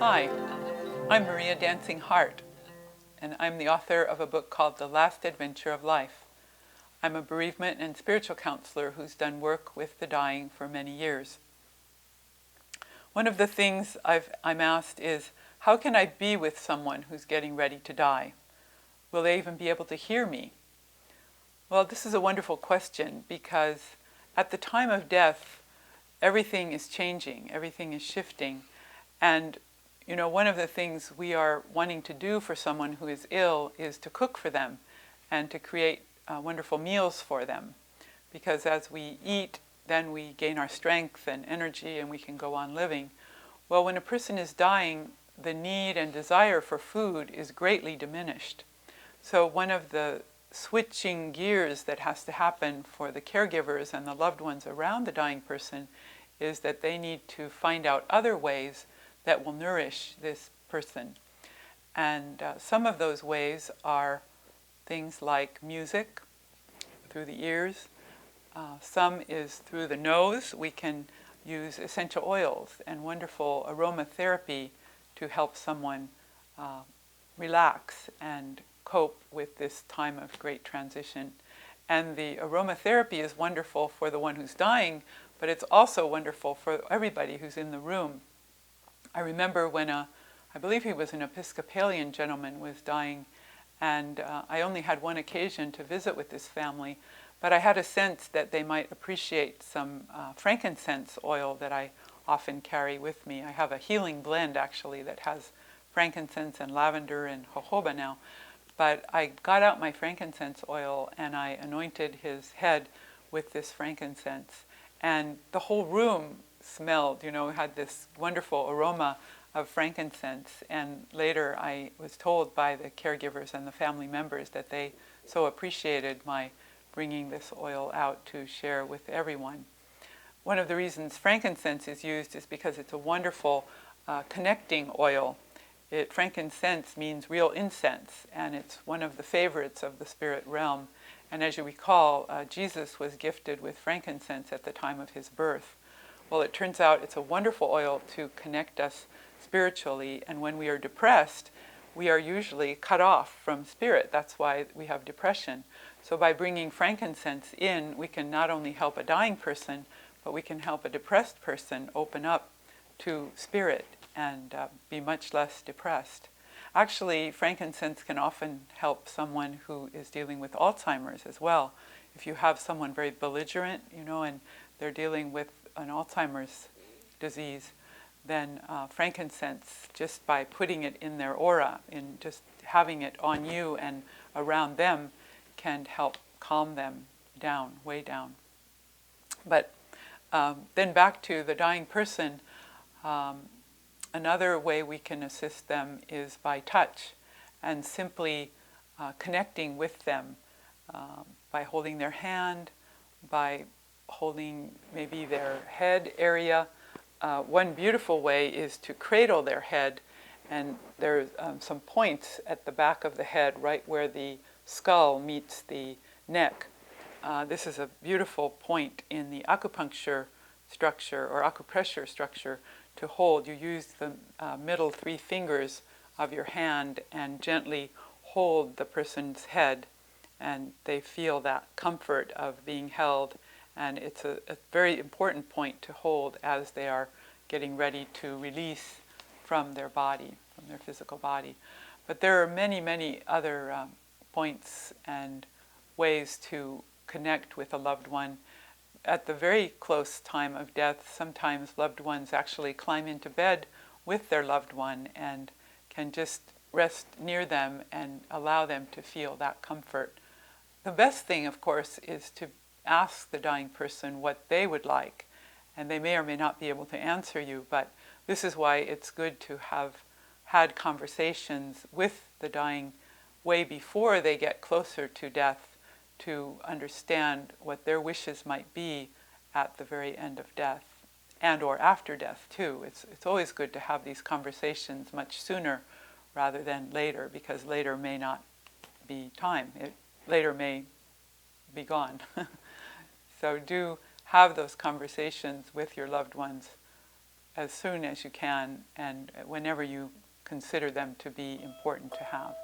Hi, I'm Maria Dancing Heart, and I'm the author of a book called The Last Adventure of Life. I'm a bereavement and spiritual counselor who's done work with the dying for many years. One of the things I'm asked is, how can I be with someone who's getting ready to die? Will they even be able to hear me? Well, this is a wonderful question because at the time of death, everything is changing, everything is shifting. And one of the things we are wanting to do for someone who is ill is to cook for them and to create wonderful meals for them. Because as we eat, then we gain our strength and energy and we can go on living. Well, when a person is dying, the need and desire for food is greatly diminished. So one of the switching gears that has to happen for the caregivers and the loved ones around the dying person is that they need to find out other ways that will nourish this person. And some of those ways are things like music through the ears. Some is through the nose. We can use essential oils and wonderful aromatherapy to help someone relax and cope with this time of great transition. And the aromatherapy is wonderful for the one who's dying, but it's also wonderful for everybody who's in the room. I remember when I believe he was an Episcopalian gentleman, was dying, and I only had one occasion to visit with this family, but I had a sense that they might appreciate some frankincense oil that I often carry with me. I have a healing blend actually that has frankincense and lavender and jojoba now. But I got out my frankincense oil and I anointed his head with this frankincense. And the whole room smelled, had this wonderful aroma of frankincense. And later I was told by the caregivers and the family members that they so appreciated my bringing this oil out to share with everyone. One of the reasons frankincense is used is because it's a wonderful connecting oil. Frankincense means real incense, and it's one of the favorites of the spirit realm. And as you recall, Jesus was gifted with frankincense at the time of his birth. Well, it turns out it's a wonderful oil to connect us spiritually, and when we are depressed, we are usually cut off from spirit. That's why we have depression. So by bringing frankincense in, we can not only help a dying person, but we can help a depressed person open up to spirit and be much less depressed. Actually, frankincense can often help someone who is dealing with Alzheimer's as well. If you have someone very belligerent, and they're dealing with an Alzheimer's disease, then frankincense, just by putting it in their aura, in just having it on you and around them, can help calm them down, way down. But then back to the dying person, another way we can assist them is by touch and simply connecting with them by holding their hand, by holding maybe their head area. One beautiful way is to cradle their head, and there's some points at the back of the head right where the skull meets the neck. This is a beautiful point in the acupuncture structure or acupressure structure to hold. You use the middle 3 fingers of your hand and gently hold the person's head, and they feel that comfort of being held. And it's a very important point to hold as they are getting ready to release from their body, from their physical body. But there are many, many other points and ways to connect with a loved one. At the very close time of death, sometimes loved ones actually climb into bed with their loved one and can just rest near them and allow them to feel that comfort. The best thing, of course, is to ask the dying person what they would like, and they may or may not be able to answer you, but this is why it's good to have had conversations with the dying way before they get closer to death, to understand what their wishes might be at the very end of death and or after death too. It's always good to have these conversations much sooner rather than later, because later may not be time. Later may be gone. So do have those conversations with your loved ones as soon as you can and whenever you consider them to be important to have.